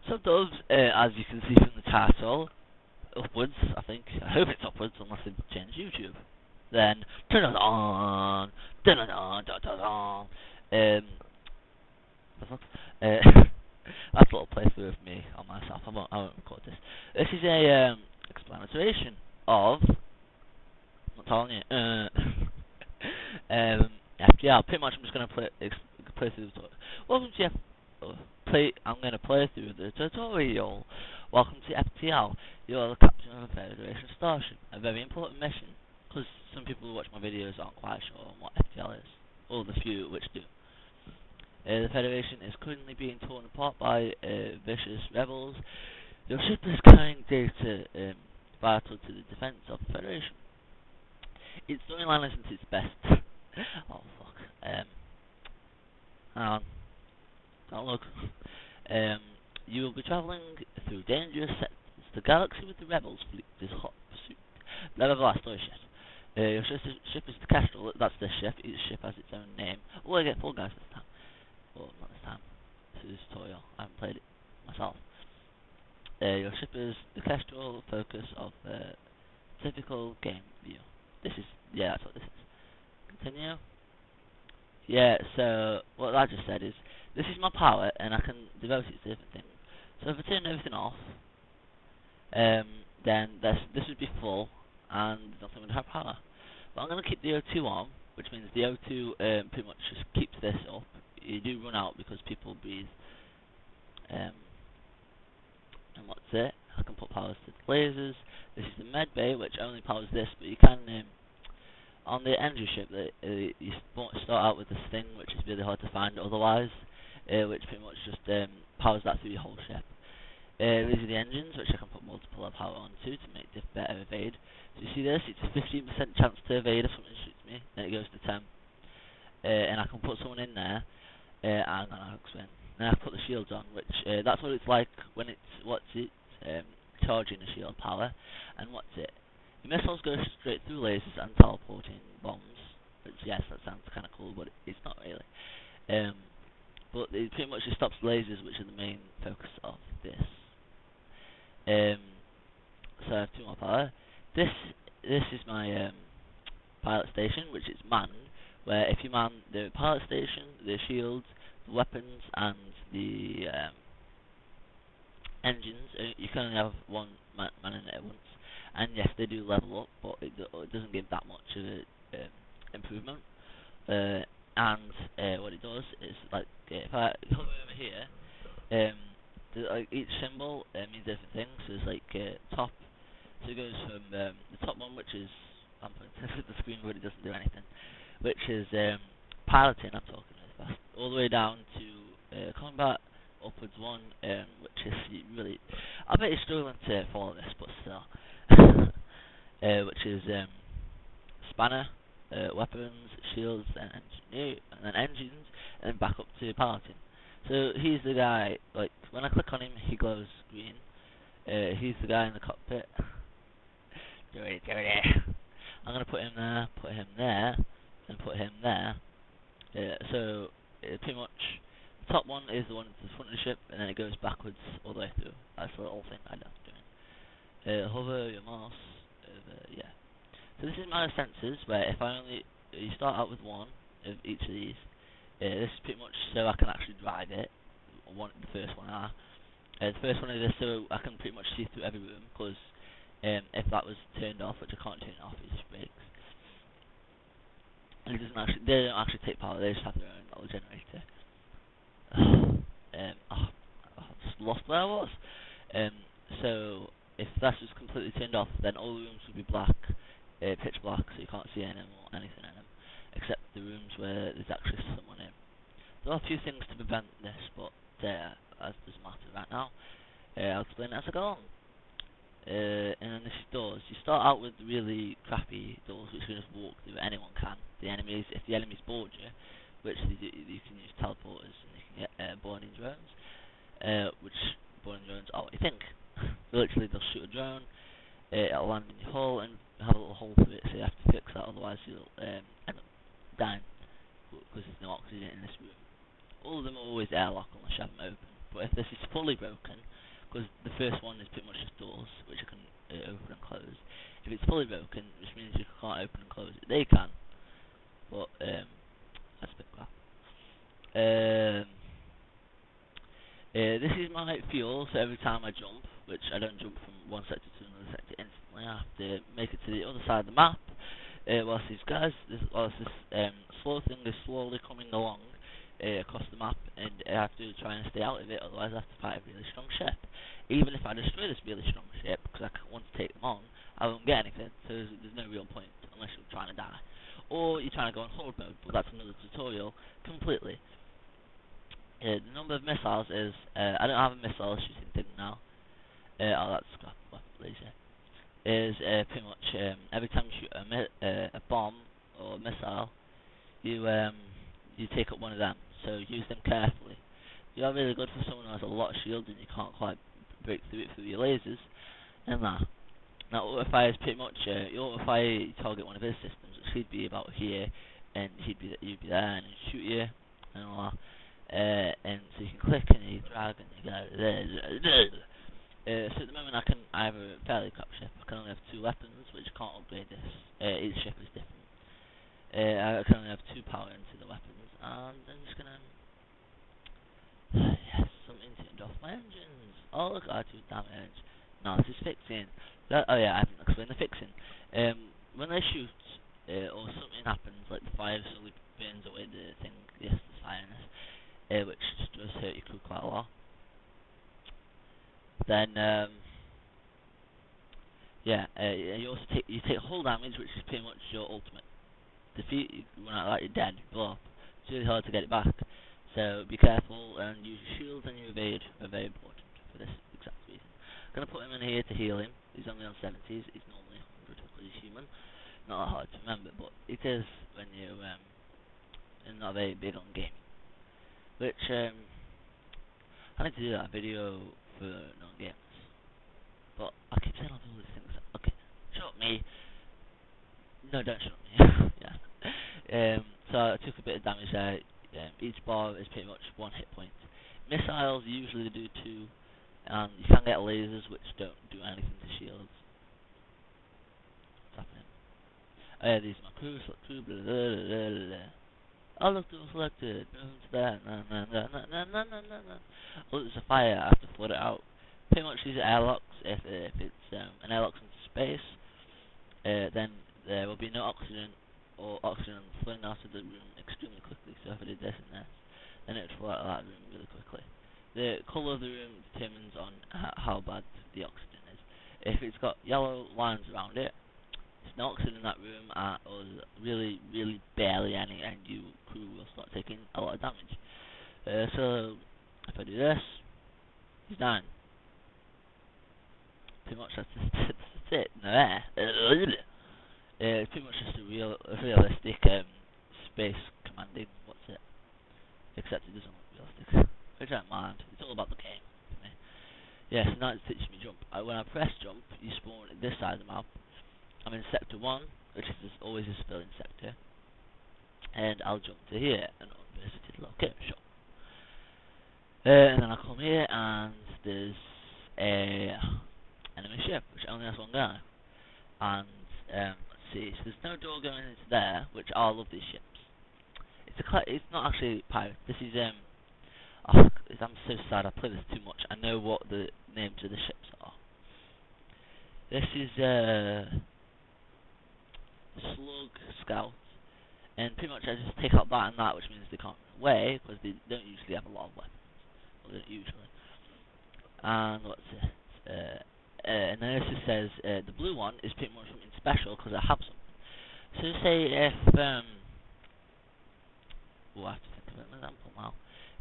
So does, as you can see from the title, upwards, I think. I hope it's upwards, unless they change YouTube. Then, turn it on, dun dun dun dun dun dun. The fuck? That's a little playthrough of me on myself. I won't record this. This is a explanation of. I'm not telling you. FGL. Pretty much, I'm just gonna play through the tutorial. Welcome to I'm gonna play through the tutorial. Welcome to FTL. You are the captain of a Federation starship. A very important mission, because some people who watch my videos aren't quite sure on what FTL is, or the few which do. The Federation is currently being torn apart by vicious rebels. Your ship is carrying data vital to the defense of the Federation. Its storyline isn't its best. Oh fuck. Hang on. Don't look. You will be travelling through dangerous sectors. The galaxy with the rebels fleet is hot pursuit. Blah blah blah. Story shit. Your ship is the Kestrel. That's this ship. Each ship has its own name. Oh, I get Fall Guys this time. Well, not this time. This is a tutorial. I haven't played it myself. Your ship is the Kestrel. Focus of typical game view. This is that's what this is. Continue. Yeah. So what I just said is this is my power, and I can devote it to different things. So if I turn everything off, then this would be full, and nothing would have power. But I'm going to keep the O2 on, which means the O2 pretty much just keeps this up. You do run out because people breathe. And what's it? I can put powers to the lasers. This is the med bay, which only powers this, but you can on the engine ship you start out with this thing, which is really hard to find otherwise, which pretty much just powers that through your whole ship. These are the engines, which I can put multiple of power onto to make this better evade. So you see this? It's a 15% chance to evade if something shoots me. Then it goes to 10. And I can put someone in there, and then I'll explain. Then I put the shields on, which that's what it's like when charging the shield power. And what's it? The missiles go straight through lasers and teleporting bombs. Which yes, that sounds kind of cool, but it's not really. But it pretty much just stops lasers, which are the main focus of this. So I have 2 more power. This is my pilot station, which is manned. Where if you man the pilot station, the shields, the weapons, and the engines, you can only have one man in it at once. And yes, they do level up, but it doesn't give that much of an improvement. And what it does is, like, if I hover over here, each symbol means different things. So there's like top, so it goes from the top one, which is I'm putting the screen, but it doesn't do anything, which is piloting. I'm talking really fast, all the way down to combat, upwards 1, which is really. I bet you're struggling to follow this, but still, which is spanner, weapons, shields, and then engines, and then back up to piloting. So he's the guy. Like when I click on him, he glows green. He's the guy in the cockpit. Do it. I'm gonna put him there, and put him there. So pretty much, the top one is the one at the front of the ship, and then it goes backwards all the way through. That's the little thing I love doing. Hover your mouse over, yeah. So this is my sensors, where if you start out with one of each of these. This is pretty much so I can actually drive it. The first one the first one is this, so I can pretty much see through every room, because if that was turned off, which I can't turn it off, it just breaks. And they don't actually take power, they just have their own little generator. I just lost where I was. So if that's just completely turned off, then all the rooms would be black, pitch black, so you can't see anything in them, except the rooms where there's actually someone in. There are a few things to prevent this, but as doesn't matter right now. I'll explain it as I go on. And then this is doors. You start out with really crappy doors, which you can just walk through. Anyone can. If the enemies board you, which they do, you can use teleporters, and you can get boarding drones. Which boarding drones are what you think. Literally, they'll shoot a drone. It'll land in your hull and have a little hole through it, so you have to fix that, otherwise you'll end up dying, because there's no oxygen in this room. All of them are always airlock unless you have them open. But if this is fully broken, because the first one is pretty much just doors, which you can open and close. If it's fully broken, which means you can't open and close it, they can. But that's a bit crap. This is my fuel, so every time I jump, which I don't jump from one sector to another sector instantly, I have to make it to the other side of the map. Whilst this slow thing is slowly coming along across the map, and I have to try and stay out of it, otherwise I have to fight a really strong ship. Even if I destroy this really strong ship, because I want to take them on, I won't get anything, so there's no real point, unless you're trying to die. Or you're trying to go on horde mode, but that's another tutorial completely. The number of missiles is, I don't have a missile shooting thing now. Oh, that's crap, laser. Is pretty much every time you shoot a bomb or a missile, you take up one of them. So use them carefully. You are really good for someone who has a lot of shield and you can't quite break through it through your lasers. And that. Now auto-fire is pretty much you auto-fire, you target one of his systems, which he'd be about here, and you'd be there and he'd shoot you and all that. And so you can click and you drag and you go there. So at the moment I have a fairly crap ship. I can only have 2 weapons, which can't upgrade this. Each ship is different. I can only have 2 power into the weapons, and I'm just gonna yes, something turned off my engines. Oh look, I do damage. No, this is fixing. Oh yeah, I haven't explained the fixing. When they shoot, or something happens, like the fire slowly burns away the thing. Yes, the fireness, which does hurt your crew quite a lot. Then you also take hull damage, which is pretty much your ultimate defeat. You run out like you're dead, you blow up. It's really hard to get it back. So be careful and use your shields and your evade are very important for this exact reason. I'm gonna put him in here to heal him. He's only on 70s. He's normally 100 because he's human. Not that hard to remember, but it is when you're not very big on gaming. Which I need to do that video for non-gamers. But I keep saying I'll do all these things. Okay, shut me. No, don't shut me. Yeah. So I took a bit of damage there. Each bar is pretty much 1 hit point. Missiles usually do 2, and you can get lasers which don't do anything to shields. What's happening? Oh yeah, these are my crew, select crew, blah blah blah blah blah. Oh look, they were selected, move to there, no. Oh, there's a fire, I have to flood it out. Pretty much these are airlocks. If it's an airlock into space, then there will be no oxygen, or oxygen flowing out of the room extremely quickly. So if I did this and this, then it would flow out of that room really quickly. The colour of the room determines on how bad the oxygen is. If it's got yellow lines around it, there's no oxygen in that room, or really, really barely any, and your crew will start taking a lot of damage. So if I do this, he's dying. Pretty much that's it. No air. It's pretty much just a realistic space commanding. What's it? Except it doesn't look realistic. Which I don't mind. It's all about the game for me. Yeah, so now it's teaching me jump. When I press jump, you spawn at this side of the map. I'm in sector 1, which is always a civilian sector. And I'll jump to here, an unvisited location. And then I come here, and there's a enemy ship, which only has 1 guy. And let's see, so there's no door going into there, which I love these ships. It's not actually pirate. This is I'm so sad. I play this too much. I know what the names of the ships are. This is Slug Scout, and pretty much I just take out that and that, which means they can't run away because they don't usually have a lot of weapons. Well, they don't usually. And what's it? And then it just says the blue one is pretty much something special because I have something. So say if I have to think of an example now.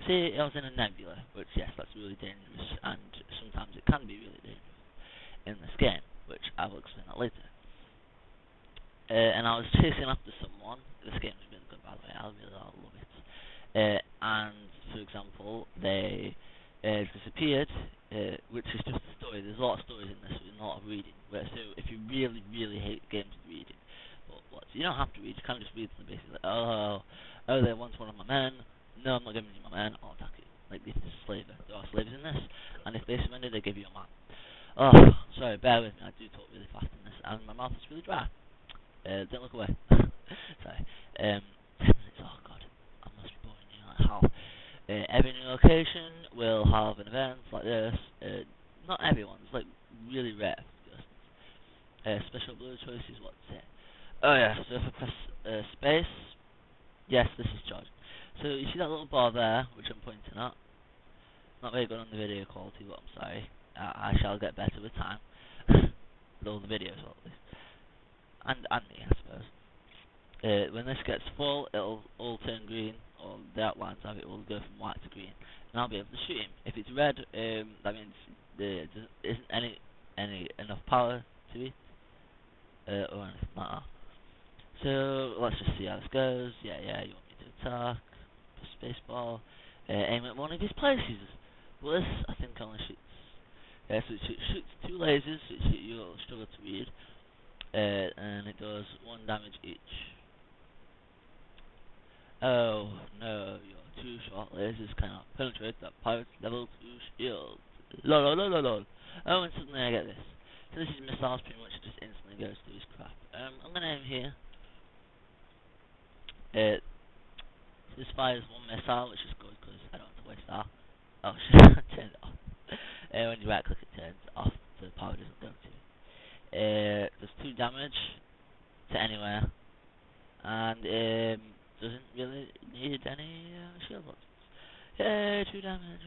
Say I was in a nebula, which yes, that's really dangerous, and sometimes it can be really dangerous in this game, which I will explain that later. And I was chasing after someone. This game is really good, by the way. I love it. And for example, they disappeared, which is just a story. There's a lot of stories in this, and a lot of reading. So if you really, really hate games with reading, you don't have to read. You can just read them basically. Like, oh, they want one of my men. No, I'm not giving you my men. I'll attack you. like this is slavery. There are slaves in this, and if they surrender, they give you a map. Oh, sorry, bear with me. I do talk really fast in this, and my mouth is really dry. Don't look away. Sorry. 10 minutes. Oh god, I must be boring you like hell. Every new location will have an event like this. Not everyone's like really rare. Special blue choice is what's it. Oh yeah. So if I press space, yes, this is charged. So you see that little bar there, which I'm pointing at. Not very good on the video quality, but I'm sorry. I shall get better with time. With all the videos, well, at least. And me, I suppose. When this gets full, it'll all turn green, or the outlines of it will go from white to green, and I'll be able to shoot him. If it's red, that means there isn't any enough power to it, or anything like that. So let's just see how this goes. Yeah, you want me to attack? Press spacebar. Aim at one of his places. Well, this I think only shoots. So it shoots 2 lasers, which you'll struggle to read, and it does 1 damage each. Oh no, your 2 short lasers cannot penetrate that pirate's level 2 shield. Lol. Oh, and suddenly I get this. So this is missiles, pretty much just instantly goes through his crap. I'm gonna aim here. This fires 1 missile, which is good because I don't have to waste that. Oh shit, I turned it off. When you right click, it turns off, so the power doesn't go to it. Does 2 damage to anywhere, and doesn't really need any shield buttons. 2 damage.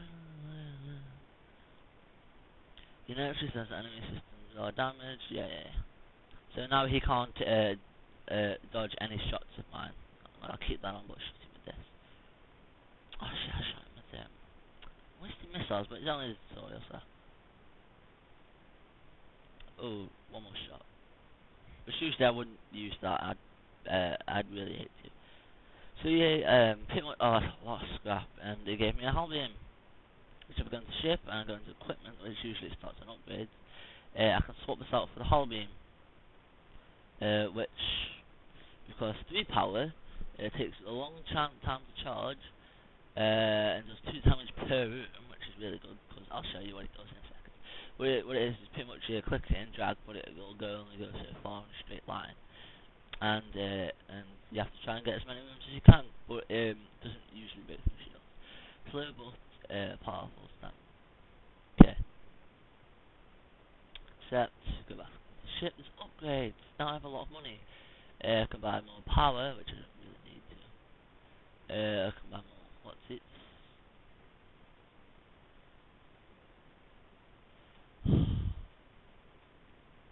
You notice there's enemy systems or damage. Yeah. So now he can't dodge any shots of mine. I'll keep that on, but shoot him with this. Oh shit, I shot him with wasting missiles, but it's only the tutorial, so. Oh, 1 more shot. But usually I wouldn't use that. I'd really hate to. So yeah, pretty much. Oh, that's a lot of scrap, and they gave me a hull beam, which I've gone to ship, and I go into equipment, which usually starts on upgrades. I can swap this out for the hull beam, which, because 3 power, it takes a long time to charge, and does 2 damage per room, which is really good, because I'll show you what it does in a second. What it is pretty much you click it and drag, but it'll only go so far in a straight line, and you have to try and get as many rooms as you can, but doesn't usually break through shields. Slow but powerful stand. Okay. Except, go back to the ship, there's upgrades. Now I have a lot of money. I can buy more power, which I don't really need to. I can buy more, what's it?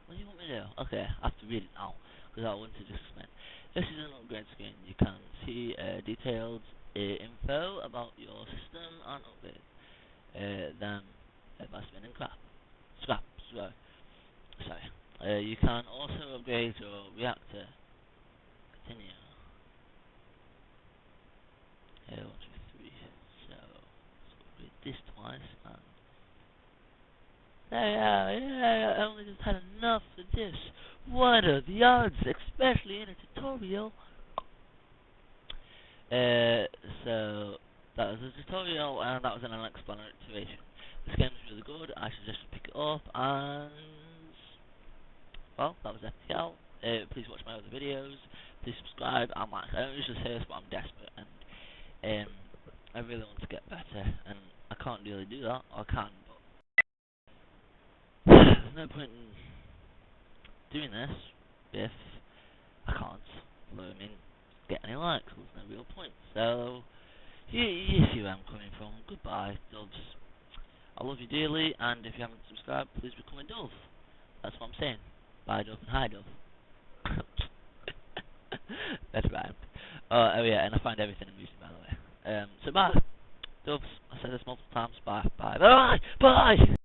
What do you want me to do? Okay, I have to read it now, because I want to just explain. This is an upgrade screen. You can see detailed info about your system and upgrade them by spinning scrap, sorry. You can also upgrade your reactor. Continue. 1, 2, 3. So let's upgrade this twice, and yeah, I only just had enough of this. What are the odds, especially in a tutorial? So that was a tutorial, and that was an explanation. This game is really good. I suggest you pick it up, and well, that was FTL. Please watch my other videos. Please subscribe. I don't usually say this, but I'm desperate, and I really want to get better, and I can't really do that. I can, but there's no point in doing this if I can't, get any likes. There's no real point. So you see where I'm coming from. Goodbye, Dubs. I love you dearly, and if you haven't subscribed, please become a Dove. That's what I'm saying. Bye, Dove, and hi, Dove. That's right. Oh yeah, and I find everything amusing, by the way. So bye, Doves. I said this multiple times. Bye.